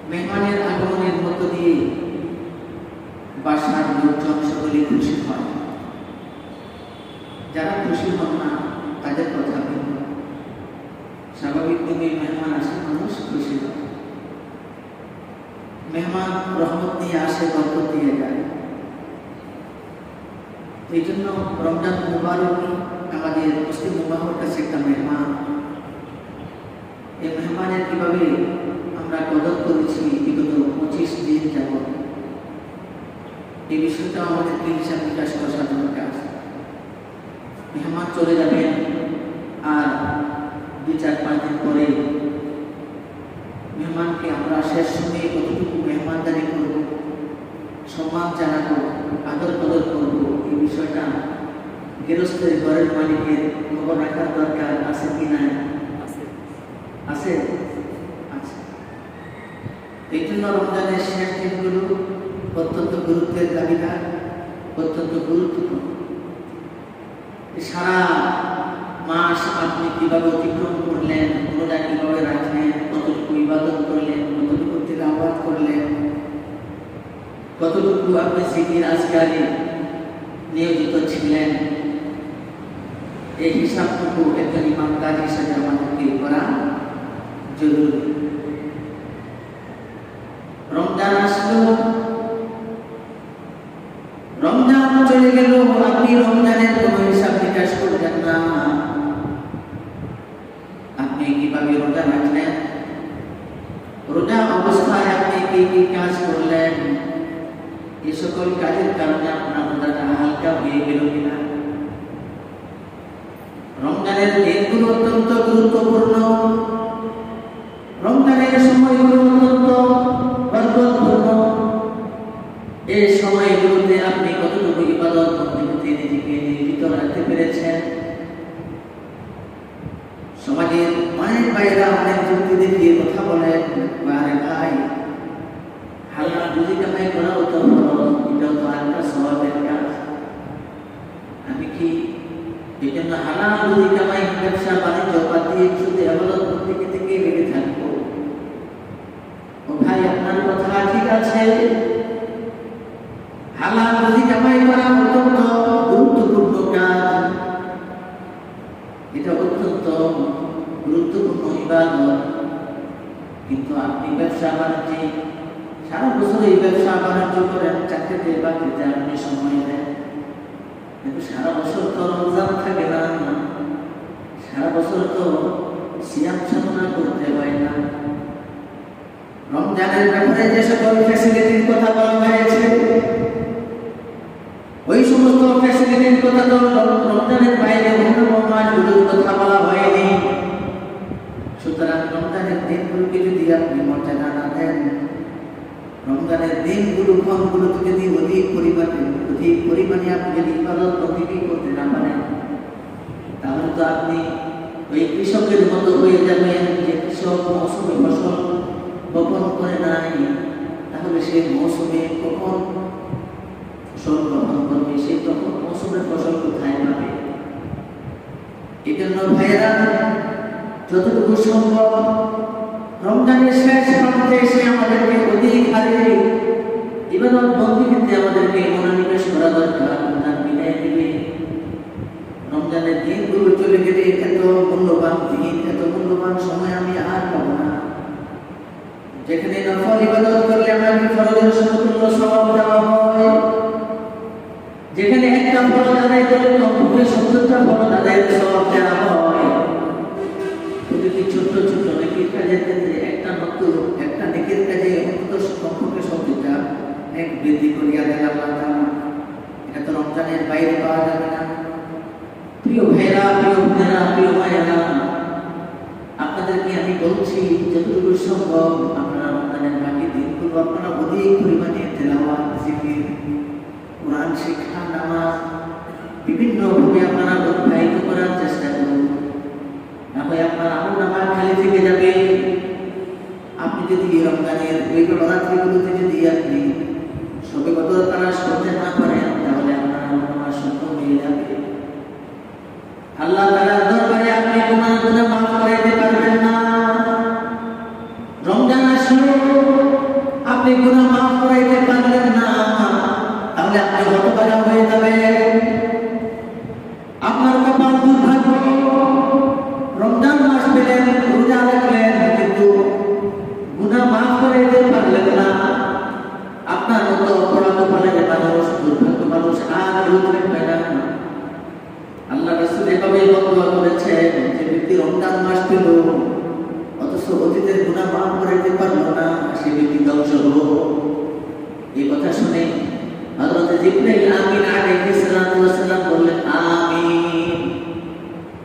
মেহমানের আগমনের মধ্য দিয়ে বাসার লোকজন সকলে খুশি হয়। যারা খুশি হন না তাদের কথা ভিন্ন। স্বাভাবিকভাবে মেহমান আসে, মানুষ খুশি হয়। মেহমান রহমত নিয়ে আসে, বরকত দিয়ে যায়। এই জন্য রমজান মুবারক আমাদের মুসলিম উম্মাহর কাছে একটা মেহমান। এই মেহমানের কিভাবে আমরা কদর করেছি বিগত 25 দিন যাবৎ, এই বিষয়টা আমাদেরকে হিসাব নিকাশ করা দরকার। মেহমান চলে যাবেন আর 2-4-5 দিন পরে মেহমানকে আমরা শেষ সময়ে কতটুকু মেহমানদারি করব, সম্মান জানাবো, আদর কদর করব, এই বিষয়টা গৃহস্থের ঘরের মালিকের খবর রাখার দরকার আছে কি না? আছে। এই জন্য রমজানের শেষ দিনগুলো অত্যন্ত গুরুত্বের দাবিদার, অত্যন্ত গুরুত্বপূর্ণ। সারা মাস আপনি কিভাবে অতিক্রম করলেন, রোজা কিভাবে রাখলেন, কতটুকু ইবাদত করলেন, কতটুকু তিলাওয়াত করলেন, কতটুকু আপনি জিকির আজকারে নিয়োজিত ছিলেন, এই হিসাবটুকু একজন ইমানদার হিসেবে আমাদেরকে করা জরুরি। রমজান আসলো, রমজান চলে গেল, আপনি রমজানের কোনো হিসাব নিকাশ করলেন না। আপনি কিভাবে রোজা রাখলেন, রোজা অবস্থায় আপনি কি কি কাজ করলেন, এই সকল কাজের কারণে আপনার রোজাটা হালকা হয়ে গেল কিনা? রমজানের দিনগুলো অত্যন্ত গুরুত্বপূর্ণ, রমজানের সময়গুলো অত্যন্ত বরকতপূর্ণ। এই সময়গুলোতে আপনি কতটুকু ইবাদত বন্দেগীতে নিজেকে নিয়োজিত রাখতে পেরেছেন? সমাজের অনেক ভাইয়েরা অনেক যুক্তি দেখিয়ে কথা বলেন, আরে ভাই হালাল রুজি কামাই করাও তো এটাও তো একটা সওয়াবের কাজ। আমি কি এই জন্য হালাল রুজি কামাই ব্যবসা বাণিজ্য বাদ দিয়ে শুধু ইবাদত বন্দেগী থেকে লেগে থাকবো? ও ভাই, আপনার কথা ঠিক আছে, হালাল রুজি কামাই করা অত্যন্ত গুরুত্বপূর্ণ কাজ, এটা অত্যন্ত গুরুত্বপূর্ণ ইবাদত। কিন্তু আপনি ব্যবসা বাণিজ্যে সারা বছর এই ব্যবসা বাণিজ্য করেন, চাকরিতে বাকরিতে আপনি সময় দেন, কিন্তু সারা বছর তো রমজান থাকে না, সারা বছর তো সিয়াম সাধনা করতে হয় না। রমজানের ব্যাপারে যে সকল ফ্যাসিলিটির কথা বলা হয়েছে, ওই সমস্ত ফ্যাসিলিটির কথা তো রমজানের বাইরে অন্য মাসগুলোর কথা বলা হয়নি। সুতরাং রমজানের দিনগুলোকে যদি আপনি মর্যাদা না দেন, রমজানের দিনগুলো ক্ষণগুলোকে যদি অধিক পরিমাণে আপনি যদি ইবাদত বন্দেগী করতে না পারেন, তাহলে তো আপনি ওই কৃষকের মতো হয়ে যাবেন যে কৃষক মৌসুমে ফসল বপন করে নাই, তাহলে সে মৌসুমে কখন ফসল বপন করবে, সে তখন মৌসুমের ফসল কোথায় পাবে? এই জন্য ভাইয়েরা, যতটুকু সম্ভব রমজানের শেষ প্রান্তে এসে আমাদেরকে অধিক হারে ইবাদত বন্দেগীতে আমাদেরকে মনোনিবেশ করা দরকার। বিদায় দিবে রমজানের দিনগুলো চলে গেলে এত মূল্যবান দিন, এত মূল্যবান সময় আমি আর পাবো না, যেখানে নফল ইবাদত করলে আমাকে ফরজের সমতুল্য সওয়াব দেওয়া হয়, যেখানে একটা ফরজ আদায় করলে কমপক্ষে 70টা ফরজ আদায়ের সওয়াব দেওয়া হয়। প্রতিটি ছোট্ট ছোট্ট নেকির কাজের ক্ষেত্রে একটা নেকির কাজে অন্তত কমপক্ষে 70টা নেক বৃদ্ধি করিয়া দেন আল্লাহ তাআলা। এটা তো রমজানের বাইরে পাওয়া যাবে না। প্রিয় ভাইরা, প্রিয় বোনেরা, প্রিয় মায়েরা, আপনাদেরকে আমি বলছি যতটুকু সম্ভব আপনারা রমজানের বাকি দিনগুলো আপনারা অধিক পরিমাণে তেলাওয়াত, জিকির, কোরআন শিক্ষা, নামাজ বিভিন্নভাবে আপনারা উৎসাহিত করার চেষ্টা করুন। না হয় আপনার আমলনামা খালি থেকে যাবে। আপনি যদি রমজানের ওই নবরাত্রিগুলোতে যদি আপনি সবে কদর তালাশ করতে না পারেন, তাহলে আপনার আমলনামা শূন্য হয়ে যাবে। আল্লাহ তাআলার দরবারে আপনি গুনাহ মাফ করাইতে পারবেন না। রমজান আসলো, গুনাহ মাফ করাইতে পারলেন না, তাহলে আপনি হতভাগা হয়ে যাবেন। আপনার কপাল দুর্ভাগ্য, রমজান মাস পেলেন, রোজা রাখলেন, কিন্তু গুনাহ মাফ করাইতে পারলেন না। আপনার মতো অপরাধ পালনে মানুষ, দুর্ভাগ্য মানুষ আর রোজ রাখবে না। আল্লাহ রাসূল এভাবে বর্ণনা করেছেন যে ব্যক্তি রমজান মাস পেল অথচ অতীতের গুনাহ মাফ করাইতে পারল না, সে ব্যক্তি ধ্বংস হলো। এই কথা শুনে হযরত জিবরাইল আমিন আলাইহিস সালাতু ওয়াস সালাম বললেন আমিন।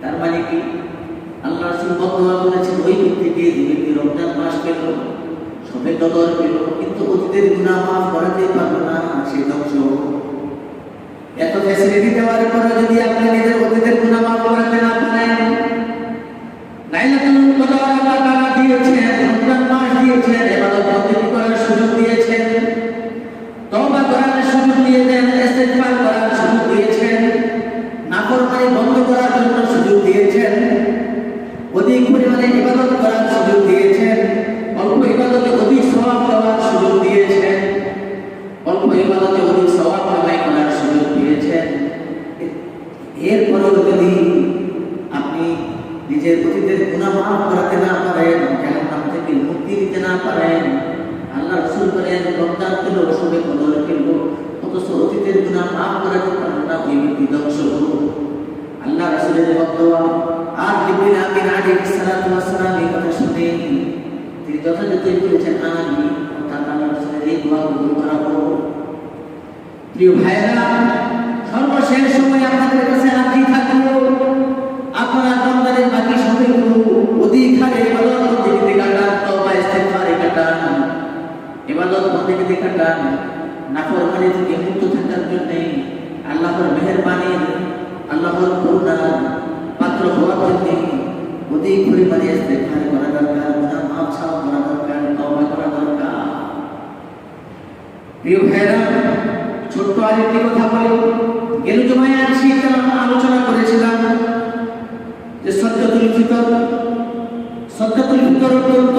তার মানে কি আল্লাহ রাসূল বর্ণনা করেছেন ওই ব্যক্তিকে যে ব্যক্তি রমজান মাস পেল, সবে কদর পেল, কিন্তু অতীতের গুনাহ মাফ করাতে পারল না, সে ধ্বংস হলো। এত ফ্যাসিলিটি দেওয়ার পরে যদি আপনি নিজের অতীতের গুনাহ মাফ করাতে না পারেন, লাইলাতুল কদর আল্লাহ তাআলা দিয়েছেন, রমজান মাস দিয়েছেন, ইবাদত বন্দেগী করার সুযোগ দিয়েছেন, তওবা করার সুযোগ দিয়েছেন, ইস্তিগফার করার সুযোগ দিয়েছেন, নাফরমানি বন্ধ করার জন্য সুযোগ দিয়েছেন, অধিক পরিমাণে ইবাদত করার সুযোগ দিয়েছেন, অল্প ইবাদতে অধিক সওয়াব পাওয়ার সুযোগ দিয়েছেন, অল্প ইবাদতে অধিক সওয়াব কামাই করার সুযোগ দিয়েছেন। এরপরেও যদি আপনি নিজের অতীতের গুনাহ মাফ করাতে না পারেন, জাহান্নাম থেকে মুক্তি দিতে না পারেন, আল্লাহ রাসূল বলেন রমজান পেল, সবে কদর পেল, অথচ অতীতের গুনাহ মাফ করাতে পারেন না, ওই ব্যক্তি ধ্বংস হলো। আল্লাহ রাসূলের বদদোয়া আর জিবরিল আমিন আলাইহিস সালাতু ওয়াস সালাম এই কথা শুনে তিনি যথাযথই বলেছেন আমিন, অর্থাৎ আল্লাহ রাসূলের এই দোয়া কবুল করা হোক। প্রিয় ভাইরা, সর্বশেষ সময় আপনাদের কাছে আরজি থাকলো, আপনারা রমজানের বাকি সময়গুলো অধিক হারে ইবাদত বন্দেগীতে কাটান, তওবা ইস্তিগফারে কাটান, ইবাদত বন্দেগীতে কাটান, নাফরমানি থেকে মুক্ত থাকার জন্য আল্লাহর মেহেরবানি, আল্লাহর করুণা পাত্র হওয়ার জন্য অধিক পরিমাণে ইস্তিগফার করা দরকার, গুনাহ মাফ চাওয়া করা দরকার, তওবা করা দরকার। প্রিয় ভাইরা, ছোট্ট আরেকটি কথা বলি, গেল জুমায় আলোচনা করেছিলাম যে সদকাতুল ফিতর অত্যন্ত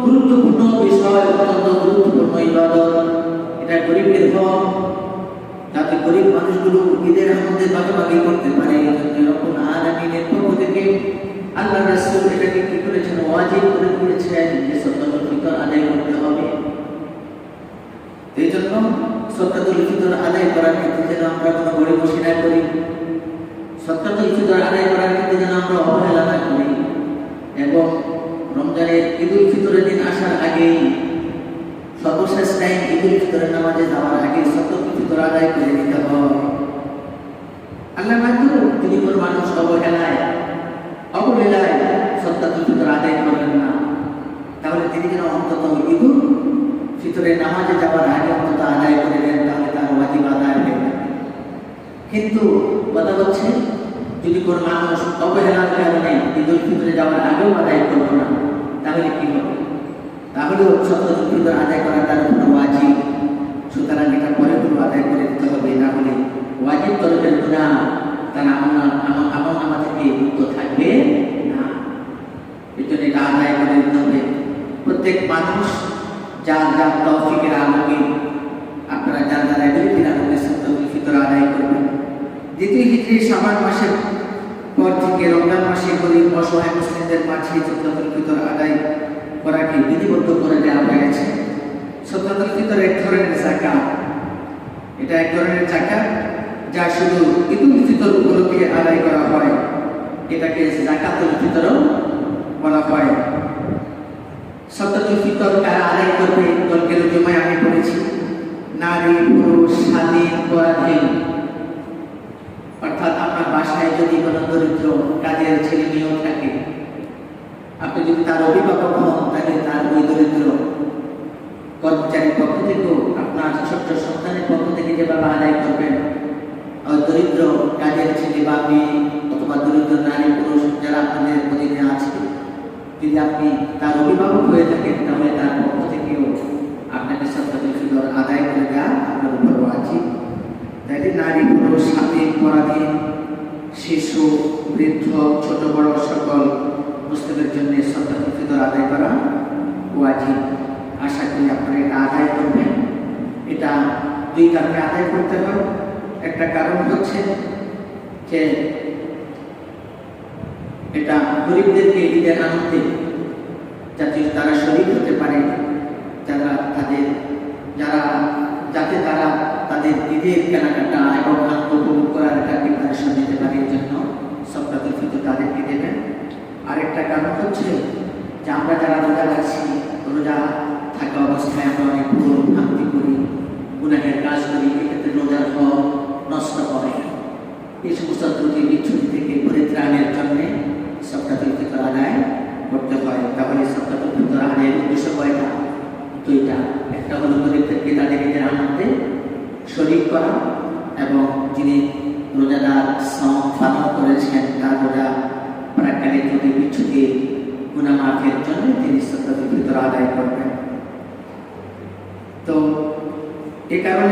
গুরুত্বপূর্ণ বিষয়, অত্যন্ত গুরুত্বপূর্ণ ইবাদত। এটা গরিবের হক, যাতে গরিব মানুষগুলো ঈদের আনন্দে ভাগাভাগি করতে পারে, এজন্য রব্বুল আলামিনের পক্ষ থেকে আল্লাহ রাসূল এটাকে কি করেছেন, ওয়াজিব করে দিয়েছেন যে সদকাতুল ফিতর আদায় করতে হবে। এই জন্য সদকাতুল ফিতর আদায় করার ক্ষেত্রে যেন আমরা কোনো গড়িমসি না করি, সদকাতুল ফিতর আদায় করার ক্ষেত্রে যেন আমরা অবহেলা না করি, এবং রমজানের ঈদুল ফিতরের দিন আসার আগেই সর্বশেষ টাইম ঈদুল ফিতরের নামাজে যাওয়ার আগে সদকাতুল ফিতর আদায় করে নিতে হবে। আল্লাহ না করুক যদি কোনো মানুষ অবহেলায় সদকাতুল ফিতর আদায় করবেন না, তাহলে তিনি যেন অন্তত ঈদুল ফিতরের নামাজে যাওয়ার আগে অন্তত আদায় করে দেন, তাহলে তার ওয়াজিব আদায় হয়ে যাবে। কিন্তু কথা হচ্ছে যদি কোনো মানুষ অবহেলার কারণে ঈদুল ফিতরে যাওয়ার আগেও আদায় করবে না, তাহলে কি হবে? তাহলেও সদকাতুল ফিতর আদায় করা তার কোনো ওয়াজিব, সুতরাং এটা পরে কোনো আদায় করে দিতে হবে, না হলে ওয়াজিব তরফের গুনাহ তার আমলনামা থেকে মুক্ত থাকবে না। এই জন্য এটা আদায় করে দিতে হবে। প্রত্যেক মানুষ যার যার তৌফিকের আলোকে, আপনারা যার যার এবিলিটির আলোকে সদকাতুল ফিতর আদায় করবেন। দ্বিতীয় হিজরি শাবান মাসের পর থেকে রমজান মাসে গরিব অসহায় মুসলিমদের মাঝে সদকাতুল ফিতর আদায় করাকে বিধিবদ্ধ করে দেওয়া হয়েছে। সদকাতুল ফিতর এক ধরনের যাকাত, এটা এক ধরনের যাকাত যা শুধু ঈদুল ফিতর উপলক্ষে আদায় করা হয়, এটাকে যাকাতুল ফিতরও বলা হয়। সদকাতুল ফিতর কারা আদায় করবে? গেল জুমায় আমি বলেছি, নারী, পুরুষ, স্বাধীন, পরাধীন। অর্থাৎ আপনার বাসায় যদি কোনো দরিদ্র কাজের ছেলে মেয়েও থাকে, আপনি যদি তার অভিভাবক হন, তাহলে তার ওই দরিদ্র কর্মচারীর পক্ষ থেকেও আপনার ছোট্ট সন্তানের পক্ষ থেকে যেভাবে আদায় করবেন, দরিদ্র কাজের ছেলে বা মেয়ে অথবা দরিদ্র নারী পুরুষ যারা আপনাদের অধীনে আছে, যদি আপনি তার অভিভাবক হয়ে থাকেন, তাহলে তার পক্ষ থেকেও আপনাকে সদকাতুল ফিতর আদায় করে দেওয়া আপনার উপর ওয়াজিব। তাই নারী, পুরুষ, স্বাধীন, পরাধীন, শিশু, বৃদ্ধ, ছোট বড় সকল মুসলিমের জন্য সদকাতুল ফিতর আদায় করা ওয়াজিব। আশা করি আপনারা এটা আদায় দুই কারণে আদায় করতে হয়। একটা কারণ হচ্ছে যে এটা গরিবদেরকে ঈদের আনন্দে যাতে তারা শরীক হতে পারে, যাতে তারা তাদের ঈদের কেনাকাটা এবং আনন্দ উপভোগ করার একটা প্রিপারেশন নিতে পারে, এই জন্য সদকাতুল ফিতর তাদেরকে দেবেন। আরেকটা কারণ হচ্ছে যে আমরা যারা রোজা রাখছি, রোজা থাকা অবস্থায় আমরা অনেক ভুল ভ্রান্তি করি, গুনাহের কাজ করি, এক্ষেত্রে রোজার ফল নষ্ট হয়। এই সমস্ত ত্রুটি বিচ্ছুতি থেকে পরিত্রাণের জন্য সদকাতুল ফিতর আদায় করতে হয়। তাহলে সদকাতুল ফিতর আদায়ের উদ্দেশ্য কয়টা? দুইটা। একটা হলো গরিবদেরকে তাদের ঈদের আনন্দে শরীক করা, এবং যিনি রোজাদার শ্রম পালন করেছেন তার রোজা প্রাককালে ত্রুটি বিচ্ছুতি গুনাহ মাফের জন্য তিনি সদকাতুল ফিতর আদায় করবেন। তো এ কারণে